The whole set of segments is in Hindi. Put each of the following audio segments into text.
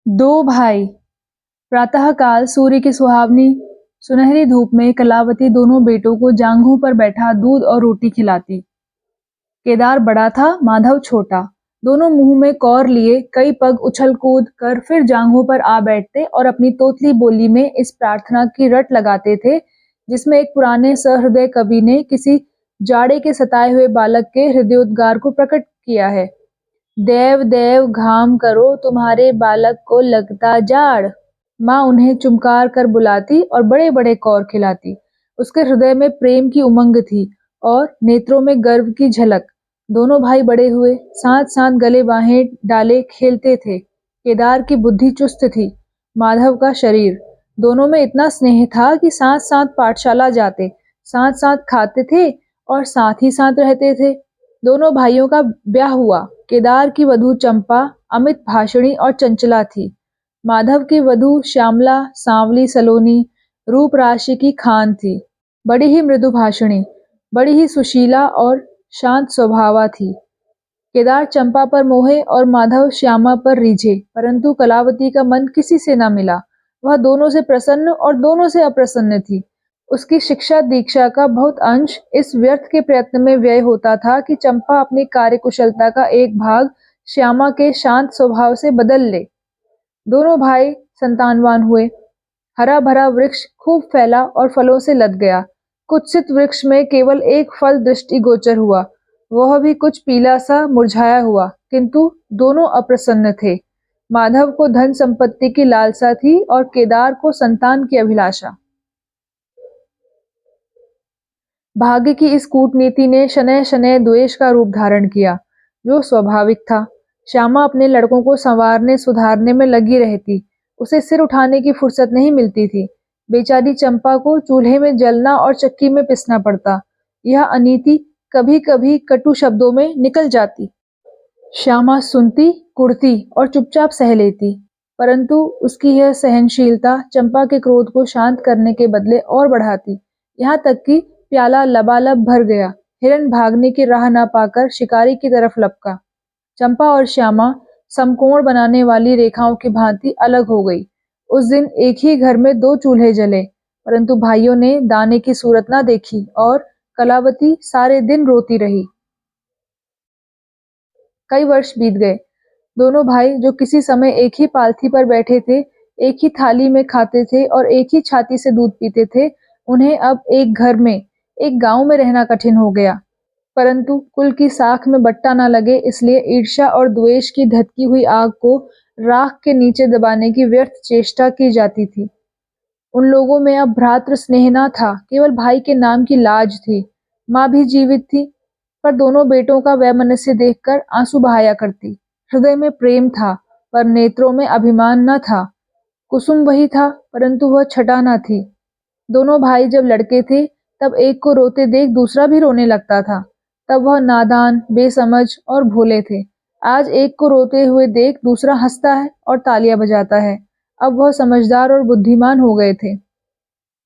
दो भाई। प्रातःकाल सूर्य की सुहावनी सुनहरी धूप में कलावती दोनों बेटों को जांघों पर बैठा दूध और रोटी खिलाती। केदार बड़ा था, माधव छोटा। दोनों मुंह में कौर लिए कई पग उछल कूद कर फिर जांघों पर आ बैठते और अपनी तोतली बोली में इस प्रार्थना की रट लगाते थे, जिसमें एक पुराने सहृदय कवि ने किसी जाड़े के सताए हुए बालक के हृदयोद्गार को प्रकट किया है। देव देव घाम करो, तुम्हारे बालक को लगता जाड़। माँ उन्हें चुमकार कर बुलाती और बड़े बड़े कौर खिलाती। उसके हृदय में प्रेम की उमंग थी और नेत्रों में गर्व की झलक। दोनों भाई बड़े हुए, साथ साथ गले बाहें डाले खेलते थे। केदार की बुद्धि चुस्त थी, माधव का शरीर। दोनों में इतना स्नेह था कि साथ साथ पाठशाला जाते, साथ साथ खाते थे और साथ ही साथ रहते थे। दोनों भाइयों का ब्याह हुआ। केदार की वधू चंपा अमित भाषणी और चंचला थी। माधव की वधू श्यामला सांवली सलोनी रूप राशि की खान थी। बड़ी ही मृदु भाषणी, बड़ी ही सुशीला और शांत स्वभावा थी। केदार चंपा पर मोहे और माधव श्यामा पर रीझे, परंतु कलावती का मन किसी से न मिला। वह दोनों से प्रसन्न और दोनों से अप्रसन्न थी। उसकी शिक्षा दीक्षा का बहुत अंश इस व्यर्थ के प्रयत्न में व्यय होता था कि चंपा अपनी कार्यकुशलता का एक भाग श्यामा के शांत स्वभाव से बदल ले। दोनों भाई संतानवान हुए। हरा भरा वृक्ष खूब फैला और फलों से लद गया। कुत्सित वृक्ष में केवल एक फल दृष्टिगोचर हुआ, वह भी कुछ पीला सा मुरझाया हुआ, किंतु दोनों अप्रसन्न थे। माधव को धन संपत्ति की लालसा थी और केदार को संतान की अभिलाषा। भाग्य की इस कूटनीति ने शनैः शनैः द्वेष का रूप धारण किया, जो स्वाभाविक था। श्यामा अपने लड़कों को संवारने सुधारने में लगी रहती, उसे सिर उठाने की फुर्सत नहीं मिलती थी। बेचारी चंपा को चूल्हे में जलना और चक्की में पिसना पड़ता। यह अनीति कभी कभी कटु शब्दों में निकल जाती। श्यामा सुनती, कुढ़ती और चुपचाप सह लेती, परंतु उसकी यह सहनशीलता चंपा के क्रोध को शांत करने के बदले और बढ़ाती। यहाँ तक कि प्याला लबालब भर गया। हिरण भागने की राह न पाकर शिकारी की तरफ लपका। चंपा और श्यामा समकोण बनाने वाली रेखाओं की भांति अलग हो गई। उस दिन एक ही घर में दो चूल्हे जले, परंतु भाइयों ने दाने की सूरत न देखी और कलावती सारे दिन रोती रही। कई वर्ष बीत गए। दोनों भाई जो किसी समय एक ही पालथी पर बैठे थे, एक ही थाली में खाते थे और एक ही छाती से दूध पीते थे, उन्हें अब एक घर में, एक गांव में रहना कठिन हो गया। परंतु कुल की साख में बट्टा न लगे, इसलिए ईर्ष्या और द्वेष की धधकी हुई आग को राख के नीचे दबाने की व्यर्थ चेष्टा की जाती थी। उन लोगों में अब भ्रातृ स्नेह न था, केवल भाई के नाम की लाज थी। माँ भी जीवित थी, पर दोनों बेटों का वैमनस्य देखकर आंसू बहाया करती। हृदय में प्रेम था, पर नेत्रों में अभिमान न था। कुसुम वही था, परंतु वह छटा न थी। दोनों भाई जब लड़के थे, तब एक को रोते देख दूसरा भी रोने लगता था। तब वह नादान, बेसमझ और भोले थे। आज एक को रोते हुए देख दूसरा हंसता है और तालियां बजाता है। अब वह समझदार और बुद्धिमान हो गए थे।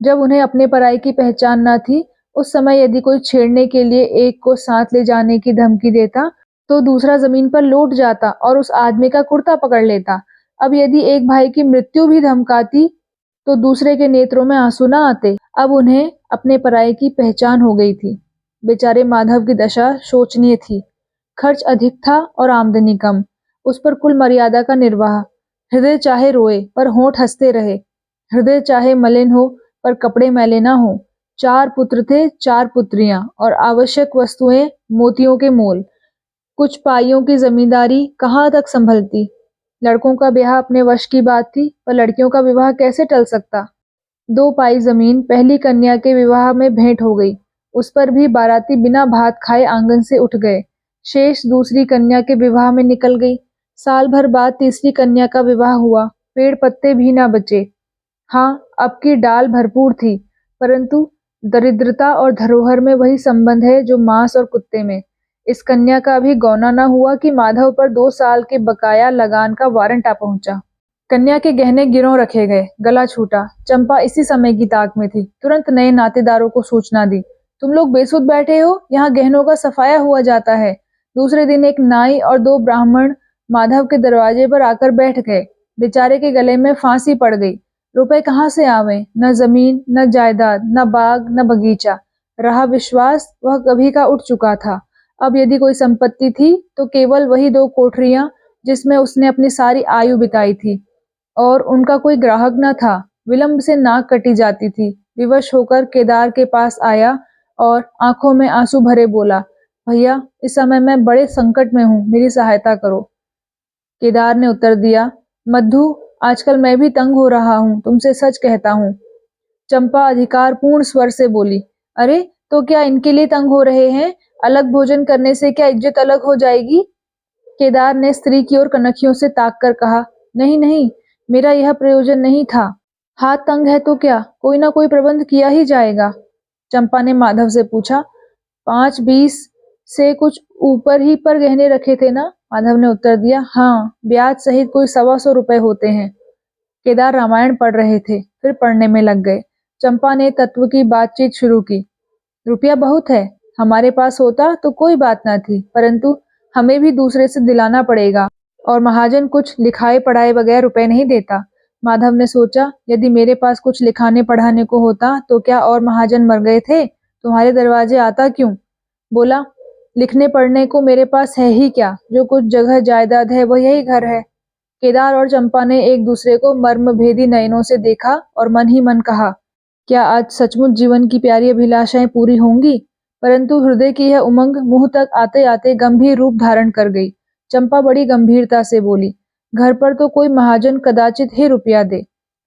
जब उन्हें अपने पराई की पहचान न थी, उस समय यदि कोई छेड़ने के लिए एक को साथ ले जाने की धमकी देता, तो दूसरा जमीन पर लौट जाता और उस आदमी का कुर्ता पकड़ लेता। अब यदि एक भाई की मृत्यु भी धमकाती, तो दूसरे के नेत्रों में आंसू न आते। अब उन्हें अपने पराये की पहचान हो गई थी। बेचारे माधव की दशा शोचनीय थी। खर्च अधिक था और आमदनी कम। उस पर कुल मर्यादा का निर्वाह। हृदय चाहे रोए पर होंठ हंसते रहे। हृदय चाहे मलिन हो पर कपड़े मैले न हो। 4 पुत्र थे, 4 पुत्रियां और आवश्यक वस्तुएं मोतियों के मोल। कुछ पाइयों की जमींदारी कहाँ तक संभलती। लड़कों का ब्याह अपने वश की बात थी, पर लड़कियों का विवाह कैसे टल सकता। 2 पाई जमीन पहली कन्या के विवाह में भेंट हो गई। उस पर भी बाराती बिना भात खाए आंगन से उठ गए। शेष दूसरी कन्या के विवाह में निकल गई। साल भर बाद तीसरी कन्या का विवाह हुआ। पेड़ पत्ते भी ना बचे। हाँ, अब की डाल भरपूर थी, परंतु दरिद्रता और धरोहर में वही संबंध है जो मांस और कुत्ते में। इस कन्या का अभी गौना न हुआ कि माधव पर 2 साल के बकाया लगान का वारंट आ पहुंचा। कन्या के गहने गिरों रखे गए, गला छूटा। चंपा इसी समय की ताक में थी, तुरंत नए नातेदारों को सूचना दी। तुम लोग बेसुध बैठे हो, यहाँ गहनों का सफाया हुआ जाता है। दूसरे दिन एक नाई और 2 ब्राह्मण माधव के दरवाजे पर आकर बैठ गए। बेचारे के गले में फांसी पड़ गई। रुपए कहाँ से आवे? न जमीन, न जायदाद, न बाग, न बगीचा। रहा विश्वास, वह कभी का उठ चुका था। अब यदि कोई संपत्ति थी तो केवल वही 2 कोठरियां जिसमें उसने अपनी सारी आयु बिताई थी, और उनका कोई ग्राहक न था। विलंब से नाक कटी जाती थी। विवश होकर केदार के पास आया और आंखों में आंसू भरे बोला, भैया, इस समय मैं बड़े संकट में हूँ, मेरी सहायता करो। केदार ने उत्तर दिया, मधु, आजकल मैं भी तंग हो रहा हूँ, तुमसे सच कहता हूँ। चंपा अधिकारपूर्ण स्वर से बोली, अरे, तो क्या इनके लिए तंग हो रहे हैं? अलग भोजन करने से क्या इज्जत अलग हो जाएगी? केदार ने स्त्री की ओर कनखियों से ताककर कहा, नहीं नहीं, मेरा यह प्रयोजन नहीं था। हाथ तंग है तो क्या, कोई ना कोई प्रबंध किया ही जाएगा। चंपा ने माधव से पूछा, 5-20 से कुछ ऊपर ही पर गहने रखे थे ना? माधव ने उत्तर दिया, हाँ, ब्याज सहित कोई 125 रुपए होते हैं। केदार रामायण पढ़ रहे थे, फिर पढ़ने में लग गए। चंपा ने तत्व की बातचीत शुरू की। रुपया बहुत है, हमारे पास होता तो कोई बात ना थी, परंतु हमें भी दूसरे से दिलाना पड़ेगा, और महाजन कुछ लिखाए पढ़ाए बगैर रुपए नहीं देता। माधव ने सोचा, यदि मेरे पास कुछ लिखाने पढ़ाने को होता तो क्या और महाजन मर गए थे? तुम्हारे दरवाजे आता क्यों? बोला, लिखने पढ़ने को मेरे पास है ही क्या? जो कुछ जगह जायदाद है वह यही घर है। केदार और चंपा ने एक दूसरे को मर्मभेदी नयनों से देखा और मन ही मन कहा, क्या आज सचमुच जीवन की प्यारी अभिलाषाएं पूरी होंगी? परंतु हृदय की यह उमंग मुंह तक आते आते गंभीर रूप धारण कर गई। चंपा बड़ी गंभीरता से बोली, घर पर तो कोई महाजन कदाचित ही रुपया दे।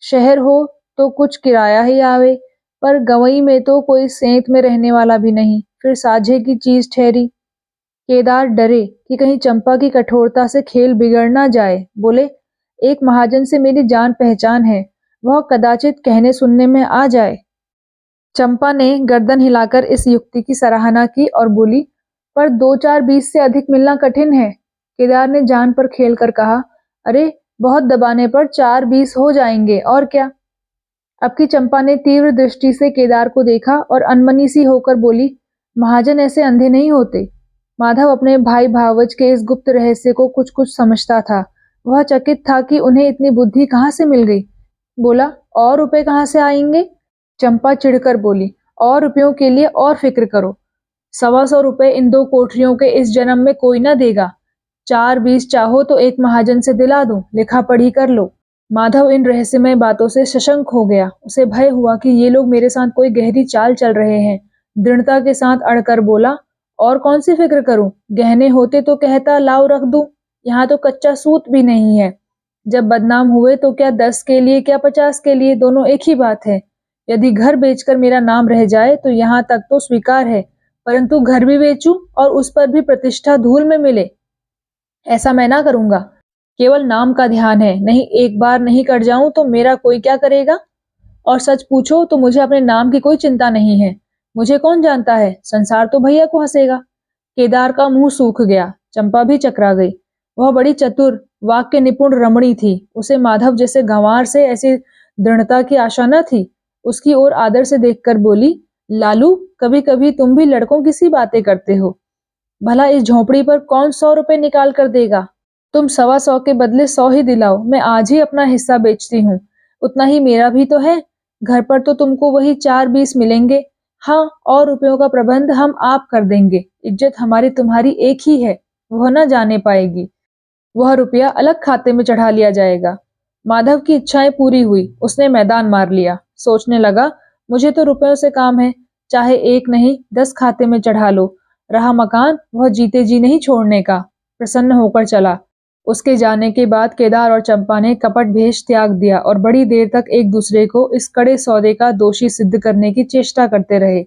शहर हो तो कुछ किराया ही आवे, पर गवई में तो कोई सेंत में रहने वाला भी नहीं, फिर साझे की चीज ठहरी। केदार डरे कि कहीं चंपा की कठोरता से खेल बिगड़ ना जाए। बोले, एक महाजन से मेरी जान पहचान है, वह कदाचित कहने सुनने में आ जाए। चंपा ने गर्दन हिलाकर इस युक्ति की सराहना की और बोली, पर 2-4-20 से अधिक मिलना कठिन है। केदार ने जान पर खेल कर कहा, अरे, बहुत दबाने पर 4-20 हो जाएंगे, और क्या। अब की चंपा ने तीव्र दृष्टि से केदार को देखा और अनमनी सी होकर बोली, महाजन ऐसे अंधे नहीं होते। माधव अपने भाई भावज के इस गुप्त रहस्य को कुछ कुछ समझता था। वह चकित था कि उन्हें इतनी बुद्धि कहाँ से मिल गई। बोला, और रुपए कहाँ से आएंगे? चंपा चिढ़कर बोली, और रुपयों के लिए और फिक्र करो। 125 रुपए इन 2 कोठरियों के इस जन्म में कोई न देगा। 4-20 चाहो तो एक महाजन से दिला दूं, लिखा पढ़ी कर लो। माधव इन रहस्यमय बातों से सशंक हो गया। उसे भय हुआ कि ये लोग मेरे साथ कोई गहरी चाल चल रहे हैं। दृढ़ता के साथ अड़कर बोला, और कौन सी फिक्र करूं? गहने होते तो कहता लाओ रख दूं, यहाँ तो कच्चा सूत भी नहीं है। जब बदनाम हुए तो क्या 10 के लिए क्या 50 के लिए, दोनों एक ही बात है। यदि घर बेचकर मेरा नाम रह जाए तो यहाँ तक तो स्वीकार है, परंतु घर भी बेचूं और उस पर भी प्रतिष्ठा धूल में मिले, ऐसा मैं ना करूंगा। केवल नाम का ध्यान है, नहीं एक बार नहीं कट जाऊं तो मेरा कोई क्या करेगा। और सच पूछो तो मुझे अपने नाम की कोई चिंता नहीं है। मुझे कौन जानता है, संसार तो भैया को हंसेगा। केदार का मुंह सूख गया। चंपा भी चकरा गई। वह बड़ी चतुर, वाक्य निपुण रमणी थी। उसे माधव जैसे गंवार से ऐसी दृढ़ता की आशा न थी। उसकी ओर आदर से देखकर बोली, लालू, कभी कभी तुम भी लड़कों की सी बातें करते हो। भला इस झोपड़ी पर कौन 100 रुपए निकाल कर देगा? तुम 125 के बदले 100 ही दिलाओ, मैं आज ही अपना हिस्सा बेचती हूँ। उतना ही मेरा भी तो है। घर पर तो तुमको वही 4-20 मिलेंगे। हाँ, और रुपयों का प्रबंध हम आप कर देंगे। इज्जत हमारी तुम्हारी एक ही है, वह न जाने पाएगी। वह रुपया अलग खाते में चढ़ा लिया जाएगा। माधव की इच्छाएं पूरी हुई। उसने मैदान मार लिया। सोचने लगा, मुझे तो रुपयों से काम है, चाहे 1 नहीं 10 खाते में चढ़ा लो। रहा मकान, वह जीते जी नहीं छोड़ने का। प्रसन्न होकर चला। उसके जाने के बाद केदार और चंपा ने कपट भेष त्याग दिया और बड़ी देर तक एक दूसरे को इस कड़े सौदे का दोषी सिद्ध करने की चेष्टा करते रहे।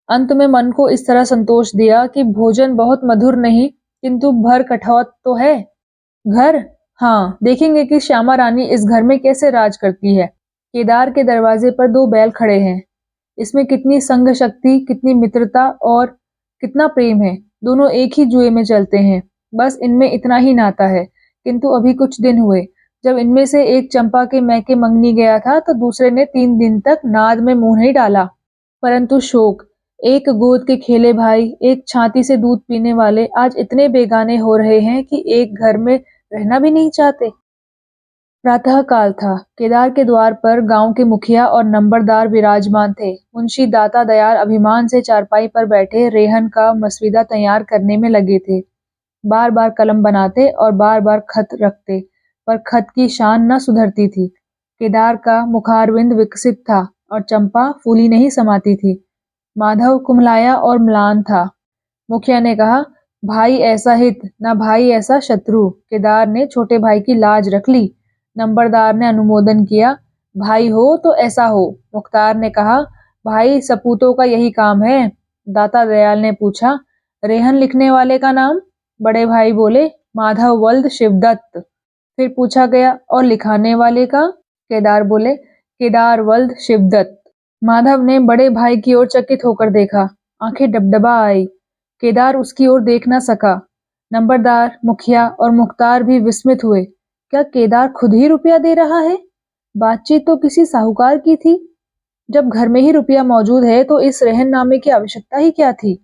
अंत में मन को इस तरह संतोष दिया कि भोजन बहुत मधुर नहीं, किंतु भर कठौत तो है। घर, हाँ, देखेंगे कि श्यामा रानी इस घर में कैसे राज करती है। केदार के दरवाजे पर 2 बैल खड़े हैं। इसमें कितनी संघ शक्ति, कितनी मित्रता और कितना प्रेम है। दोनों एक ही जुए में चलते हैं। बस इनमें इतना ही नाता है। किंतु अभी कुछ दिन हुए, जब इनमें से एक चंपा के मैके मंगनी गया था तो दूसरे ने 3 दिन तक नाद में मुंह नहीं डाला। परंतु शोक, एक गोद के खेले भाई, एक छाती से दूध पीने वाले आज इतने बेगाने हो रहे हैं कि एक घर में रहना भी नहीं चाहते। प्रातः काल था। केदार के द्वार पर गांव के मुखिया और नंबरदार विराजमान थे। मुंशी दाता दयाल अभिमान से चारपाई पर बैठे रेहन का मसविदा तैयार करने में लगे थे। बार बार कलम बनाते और बार बार खत रखते, पर खत की शान न सुधरती थी। केदार का मुखारविंद विकसित था और चंपा फूली नहीं समाती थी। माधव कुम्हलाया और म्लान था। मुखिया ने कहा, भाई ऐसा हित न भाई ऐसा शत्रु। केदार ने छोटे भाई की लाज रख ली। नंबरदार ने अनुमोदन किया, भाई हो तो ऐसा हो। मुख्तार ने कहा, भाई सपूतों का यही काम है। दाता दयाल ने पूछा, रेहन लिखने वाले का नाम? बड़े भाई बोले, माधव वल्द शिवदत्त। फिर पूछा गया, और लिखाने वाले का? केदार बोले, केदार वल्द शिवदत्त। माधव ने बड़े भाई की ओर चकित होकर देखा। आंखें डबडबा आई। केदार उसकी ओर देख न सका। नंबरदार, मुखिया और मुख्तार भी विस्मित हुए। क्या केदार खुद ही रुपया दे रहा है? बातचीत तो किसी साहूकार की थी। जब घर में ही रुपया मौजूद है तो इस रहननामे की आवश्यकता ही क्या थी?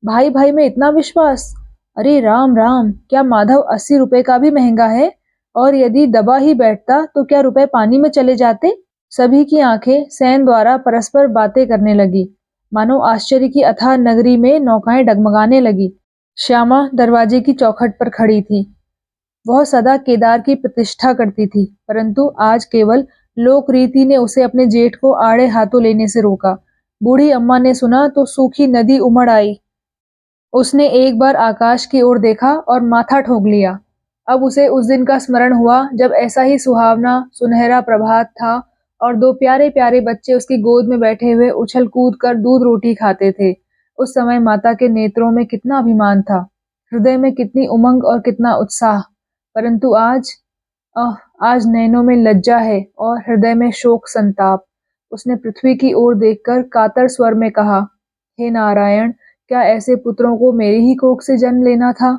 भाई भाई में इतना विश्वास? अरे राम राम, क्या माधव 80 रुपए का भी महंगा है? और यदि दबा ही बैठता तो क्या रुपए पानी में चले जाते? सभी की आंखें सैन द्वारा परस्पर बातें करने लगी, मानो आश्चर्य की अथाह नगरी में नौकाएं डगमगाने लगी। श्यामा दरवाजे की चौखट पर खड़ी थी। वह सदा केदार की प्रतिष्ठा करती थी, परंतु आज केवल लोक रीति ने उसे अपने जेठ को आड़े हाथों लेने से रोका। बूढ़ी अम्मा ने सुना तो सूखी नदी उमड़ आई। उसने एक बार आकाश की ओर देखा और माथा ठोक लिया। अब उसे उस दिन का स्मरण हुआ जब ऐसा ही सुहावना सुनहरा प्रभात था और दो प्यारे प्यारे बच्चे उसकी गोद में बैठे हुए उछल कूद कर दूध रोटी खाते थे। उस समय माता के नेत्रों में कितना अभिमान था, हृदय में कितनी उमंग और कितना उत्साह। परंतु आज आज नैनों में लज्जा है और हृदय में शोक संताप। उसने पृथ्वी की ओर देखकर कातर स्वर में कहा, हे नारायण, क्या ऐसे पुत्रों को मेरी ही कोख से जन्म लेना था?